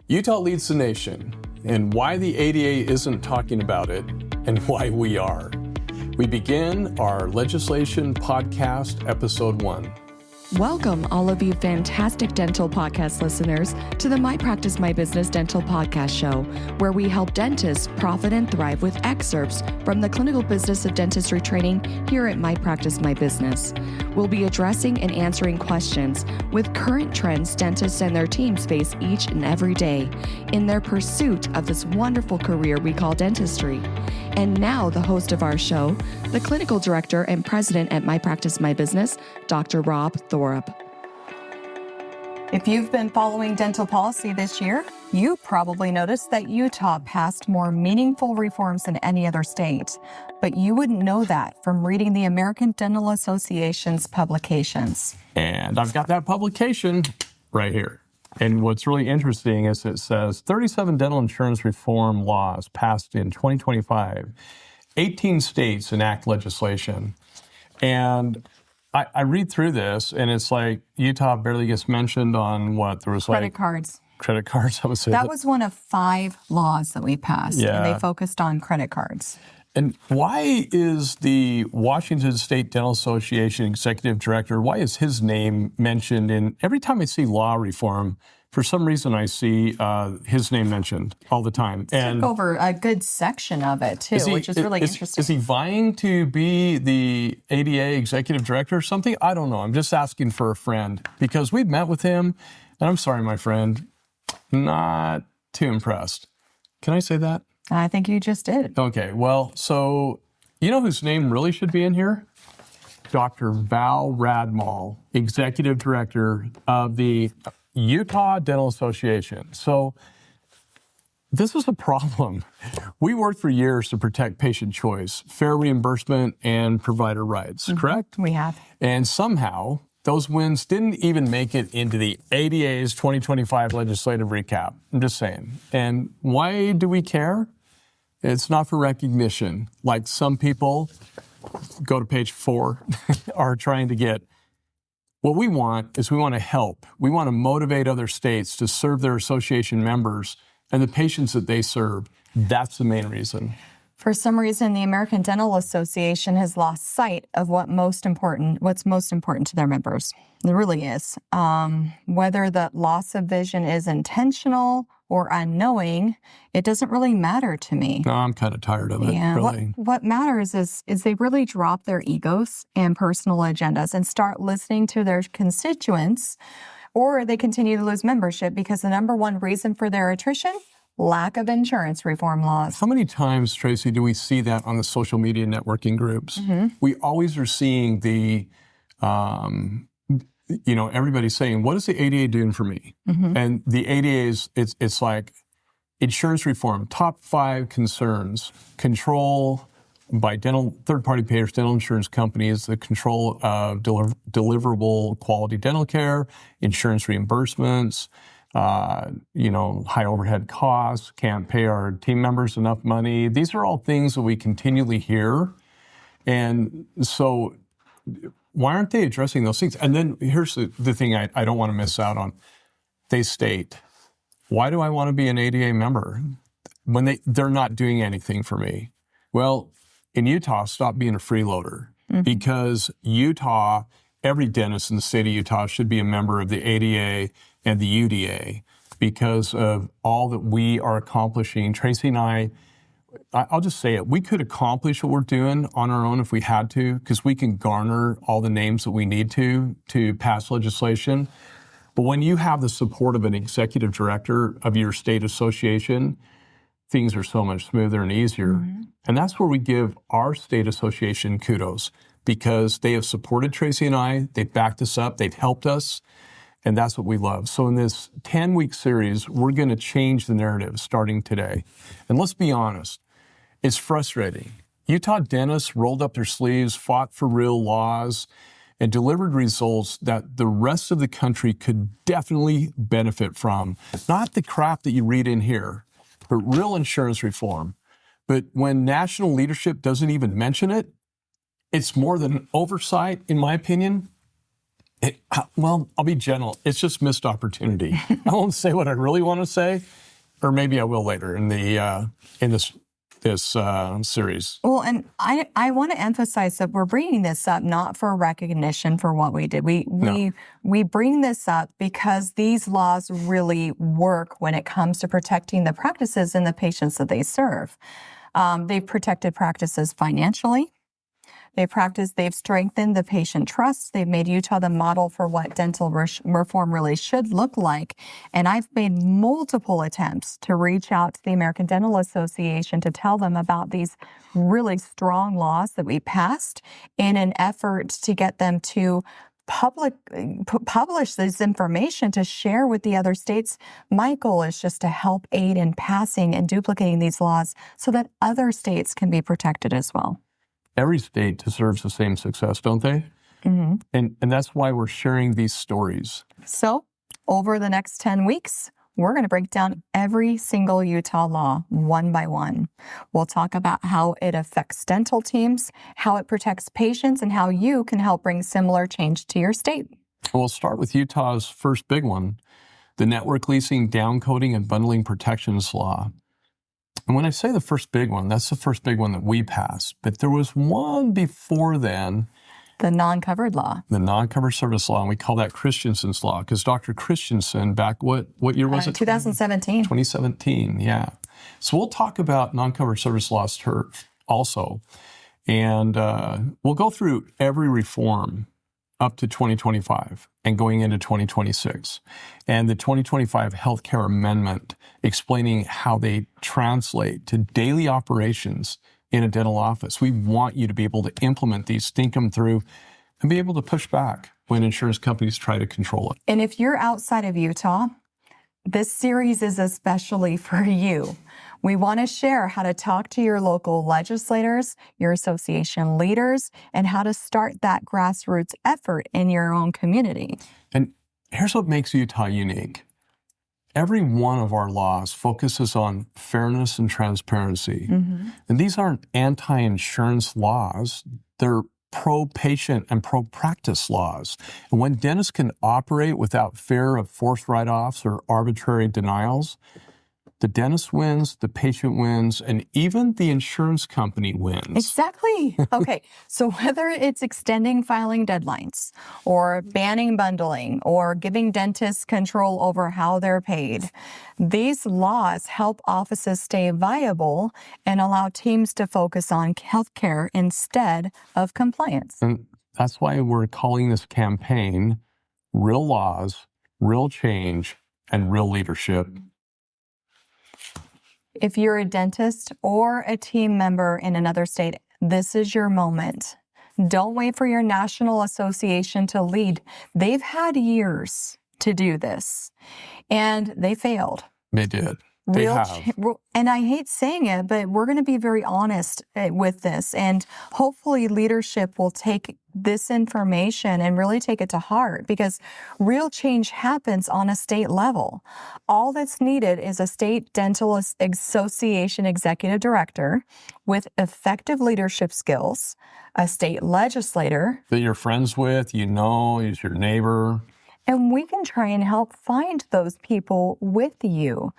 Utah leads the nation, and why the ADA isn't talking about it, and why we are. We begin our legislation podcast, episode 1. Welcome, all of you fantastic dental podcast listeners, to the My Practice, My Business Dental Podcast Show, where we help dentists profit and thrive with excerpts from the clinical business of dentistry training here at My Practice, My Business. We'll be addressing and answering questions with current trends dentists and their teams face each and every day in their pursuit of this wonderful career we call dentistry. And now, the host of our show, the clinical director and president at My Practice, My Business, Dr. Rob Thorup. If you've been following dental policy this year, you probably noticed that Utah passed more meaningful reforms than any other state. But you wouldn't know that from reading the American Dental Association's publications. And I've got that publication right here. And what's really interesting is it says 37 dental insurance reform laws passed in 2025. 18 states enact legislation. And I read through this, and it's like Utah barely gets mentioned on what? There was Credit cards. Credit cards, I would say. That was one of 5 laws that we passed, Yeah. and they focused on credit cards. And why is the Washington State Dental Association executive director, why is his name mentioned in, every time I see law reform, for some reason I see his name mentioned all the time. And took over a good section of it too, which is really interesting. Is he vying to be the ADA executive director or something? I don't know. I'm just asking for a friend because we've met with him, and I'm sorry, my friend, not too impressed. Can I say that? I think you just did. Okay, well, so you know whose name really should be in here? Dr. Val Radmal, Executive Director of the Utah Dental Association. So this is a problem. We worked for years to protect patient choice, fair reimbursement, and provider rights, correct? We have. And somehow, those wins didn't even make it into the ADA's 2025 legislative recap. I'm just saying. And why do we care? It's not for recognition, like some people, go to page 4, are trying to get. What we want is we want to help. We want to motivate other states to serve their association members and the patients that they serve. That's the main reason. For some reason, the American Dental Association has lost sight of what's most important to their members. It really is. Whether the loss of vision is intentional or unknowing, it doesn't really matter to me. No, I'm kind of tired of it, really. What matters is they really drop their egos and personal agendas and start listening to their constituents, or they continue to lose membership because the number one reason for their attrition, lack of insurance reform laws. How many times, Tracy, do we see that on the social media networking groups? We always are seeing the, everybody saying, what is the ADA doing for me? And the ADA is, it's like insurance reform, top 5 concerns, control by third-party payers, dental insurance companies, the control of deliverable quality dental care, insurance reimbursements, high overhead costs, can't pay our team members enough money. These are all things that we continually hear. And so why aren't they addressing those things? And then here's the thing I don't want to miss out on. They state, why do I want to be an ADA member when they're not doing anything for me? Well, in Utah, stop being a freeloader because Utah, every dentist in the state of Utah should be a member of the ADA and the UDA because of all that we are accomplishing. Tracy and I'll just say it, we could accomplish what we're doing on our own if we had to, because we can garner all the names that we need to pass legislation. But when you have the support of an executive director of your state association, things are so much smoother and easier. And that's where we give our state association kudos, because they have supported Tracy and I, they've backed us up, they've helped us, and that's what we love. So in this 10-week series, we're going to change the narrative starting today. And let's be honest, it's frustrating. Utah dentists rolled up their sleeves, fought for real laws, and delivered results that the rest of the country could definitely benefit from. Not the crap that you read in here, but real insurance reform. But when national leadership doesn't even mention it, it's more than an oversight, in my opinion. Well, I'll be gentle. It's just missed opportunity. I won't say what I really want to say, or maybe I will later in this series. Well, and I want to emphasize that we're bringing this up not for recognition for what we did. We bring this up because these laws really work when it comes to protecting the practices and the patients that they serve. They've protected practices financially. They've strengthened the patient trust. They've made Utah the model for what dental reform really should look like. And I've made multiple attempts to reach out to the American Dental Association to tell them about these really strong laws that we passed in an effort to get them to publish this information to share with the other states. My goal is just to help aid in passing and duplicating these laws so that other states can be protected as well. Every state deserves the same success, don't they? Mm-hmm. And that's why we're sharing these stories. So over the next 10 weeks, we're going to break down every single Utah law one by one. We'll talk about how it affects dental teams, how it protects patients, and how you can help bring similar change to your state. We'll start with Utah's first big one, the Network Leasing Downcoding and Bundling Protections Law. And when I say the first big one, that's the first big one that we passed. But there was one before then. The non-covered law. The non-covered service law, and we call that Christensen's Law, because Dr. Christensen, back what year was it? 2017. 2017, yeah. So we'll talk about non-covered service laws also. And we'll go through every reform up to 2025 and going into 2026. And the 2025 Healthcare Amendment explaining how they translate to daily operations in a dental office. We want you to be able to implement these, think them through, and be able to push back when insurance companies try to control it. And if you're outside of Utah, this series is especially for you. We want to share how to talk to your local legislators, your association leaders, and how to start that grassroots effort in your own community. And here's what makes Utah unique. Every one of our laws focuses on fairness and transparency. Mm-hmm. And these aren't anti-insurance laws. They're pro-patient and pro-practice laws. And when dentists can operate without fear of forced write-offs or arbitrary denials, the dentist wins, the patient wins, and even the insurance company wins. Exactly. Okay. So whether it's extending filing deadlines or banning bundling or giving dentists control over how they're paid, these laws help offices stay viable and allow teams to focus on healthcare instead of compliance. And that's why we're calling this campaign Real Laws, Real Change, and Real Leadership. If you're a dentist or a team member in another state, this is your moment. Don't wait for your national association to lead. They've had years to do this, and they failed. They did. They have. And I hate saying it, but we're going to be very honest with this. And hopefully leadership will take this information and really take it to heart, because real change happens on a state level. All that's needed is a state dental association executive director with effective leadership skills, a state legislator that you're friends with, is your neighbor. And we can try and help find those people with you.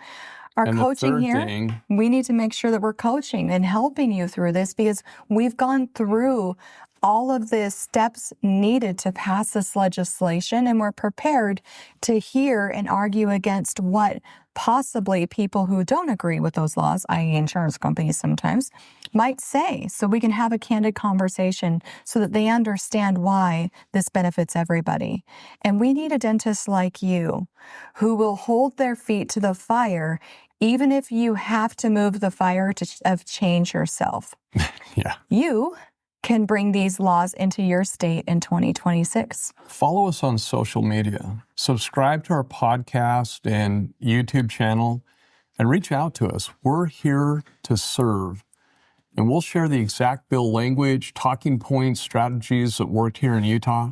Our coaching here, we need to make sure that we're coaching and helping you through this, because we've gone through all of the steps needed to pass this legislation, and we're prepared to hear and argue against what possibly people who don't agree with those laws, i.e. insurance companies sometimes, might say, so we can have a candid conversation so that they understand why this benefits everybody. And we need a dentist like you who will hold their feet to the fire, even if you have to move the fire of change yourself. Yeah. You can bring these laws into your state in 2026. Follow us on social media. Subscribe to our podcast and YouTube channel, and reach out to us. We're here to serve. And we'll share the exact bill language, talking points, strategies that worked here in Utah.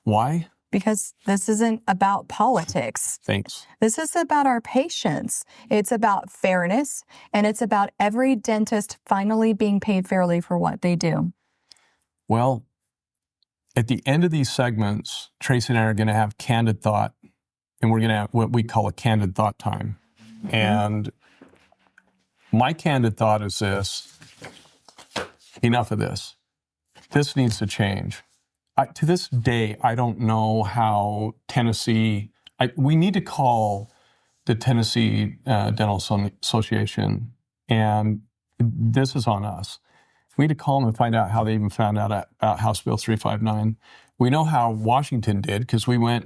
Why? Because this isn't about politics. Thanks. This is about our patients. It's about fairness, and it's about every dentist finally being paid fairly for what they do. Well, at the end of these segments, Tracy and I are going to have candid thought, and we're going to have what we call a candid thought time. And my candid thought is this: enough of this. This needs to change. To this day, I don't know how Tennessee, we need to call the Tennessee Dental Association, and this is on us. We need to call them and find out how they even found out about House Bill 359. We know how Washington did, because we went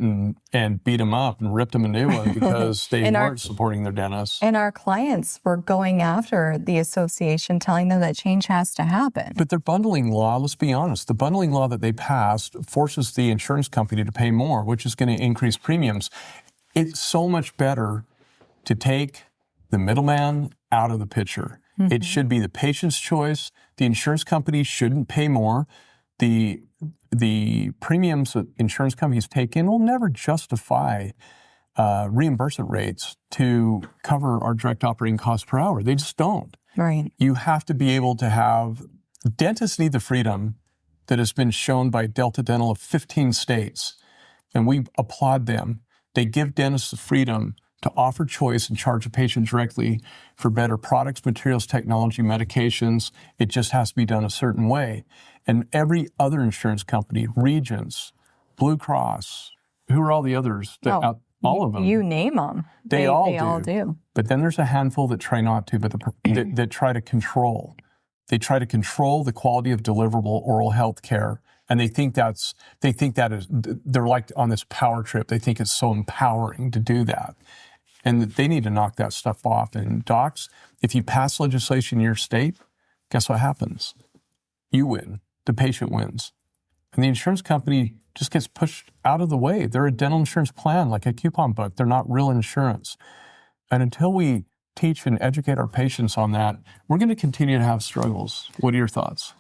and beat them up and ripped them a new one because they weren't supporting their dentists. And our clients were going after the association, telling them that change has to happen. But their bundling law, let's be honest, the bundling law that they passed forces the insurance company to pay more, which is going to increase premiums. It's so much better to take the middleman out of the picture. Mm-hmm. It should be the patient's choice. The insurance company shouldn't pay more. The premiums that insurance companies take in will never justify reimbursement rates to cover our direct operating costs per hour. They just don't. Right. You have to be able to have, dentists need the freedom that has been shown by Delta Dental of 15 states, and we applaud them. They give dentists the freedom to offer choice and charge a patient directly for better products, materials, technology, medications. It just has to be done a certain way. And every other insurance company, Regence, Blue Cross, who are all the others? All of them. You name them. They all do. But then there's a handful that try not to, but that try to control. They try to control the quality of deliverable oral health care. And they think they're like on this power trip. They think it's so empowering to do that. And they need to knock that stuff off. And docs, if you pass legislation in your state, guess what happens? You win. The patient wins. And the insurance company just gets pushed out of the way. They're a dental insurance plan, like a coupon book. They're not real insurance. And until we teach and educate our patients on that, we're going to continue to have struggles. What are your thoughts?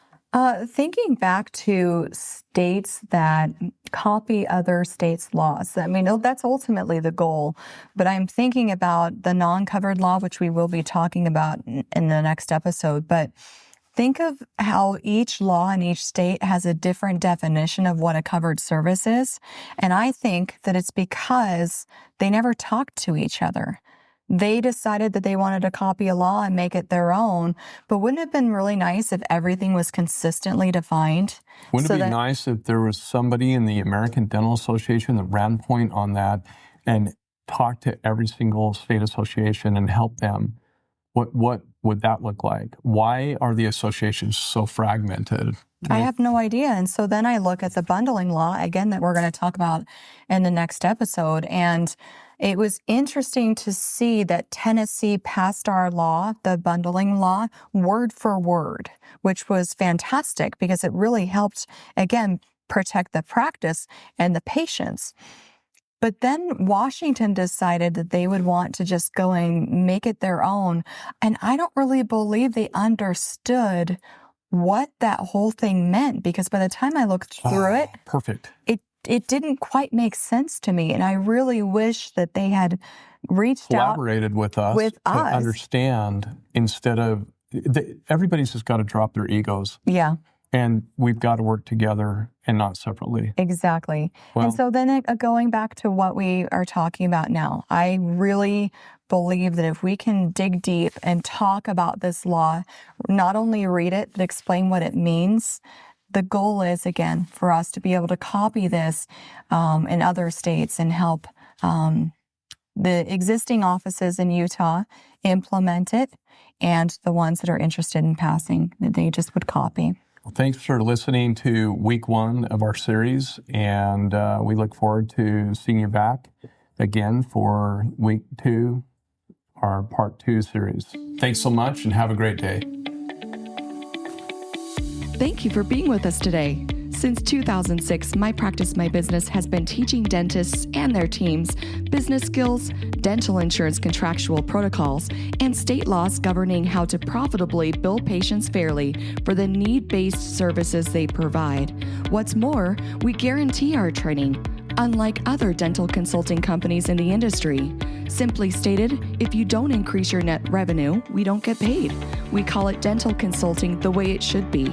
Thinking back to states that copy other states' laws, I mean, that's ultimately the goal. But I'm thinking about the non-covered law, which we will be talking about in the next episode. But think of how each law in each state has a different definition of what a covered service is. And I think that it's because they never talked to each other. They decided that they wanted to copy a law and make it their own, but wouldn't it have been really nice if everything was consistently defined? Wouldn't it be nice if there was somebody in the American Dental Association that ran point on that and talked to every single state association and helped them? What would that look like? Why are the associations so fragmented? I have no idea. And so then I look at the bundling law, again, that we're going to talk about in the next episode, and it was interesting to see that Tennessee passed our law, the bundling law, word for word, which was fantastic because it really helped, again, protect the practice and the patients. But then Washington decided that they would want to just go and make it their own. And I don't really believe they understood what that whole thing meant, because by the time I looked through it didn't quite make sense to me. And I really wish that they had collaborated with us to understand, instead of, everybody's just got to drop their egos. Yeah. And we've got to work together and not separately. Exactly. Well, and so then going back to what we are talking about now, I really believe that if we can dig deep and talk about this law, not only read it, but explain what it means, the goal is, again, for us to be able to copy this in other states and help the existing offices in Utah implement it, and the ones that are interested in passing, that they just would copy. Well, thanks for listening to week 1 of our series, and we look forward to seeing you back again for week 2, our part 2 series. Thanks so much, and have a great day. Thank you for being with us today. Since 2006, My Practice, My Business has been teaching dentists and their teams business skills, dental insurance contractual protocols, and state laws governing how to profitably bill patients fairly for the need-based services they provide. What's more, we guarantee our training, unlike other dental consulting companies in the industry. Simply stated, if you don't increase your net revenue, we don't get paid. We call it dental consulting the way it should be.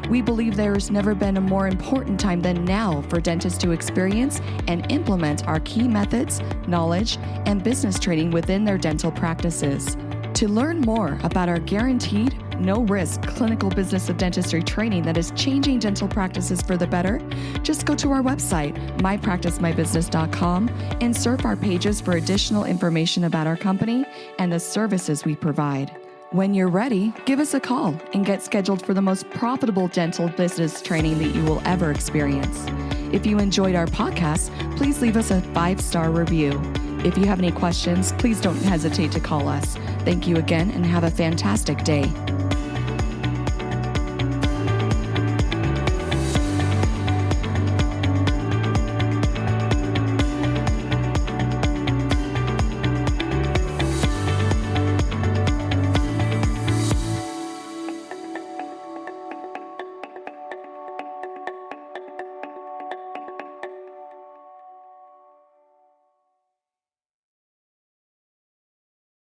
We believe there's never been a more important time than now for dentists to experience and implement our key methods, knowledge, and business training within their dental practices. To learn more about our guaranteed, no-risk clinical business of dentistry training that is changing dental practices for the better, just go to our website, mypracticemybusiness.com, and surf our pages for additional information about our company and the services we provide. When you're ready, give us a call and get scheduled for the most profitable dental business training that you will ever experience. If you enjoyed our podcast, please leave us a 5-star review. If you have any questions, please don't hesitate to call us. Thank you again and have a fantastic day.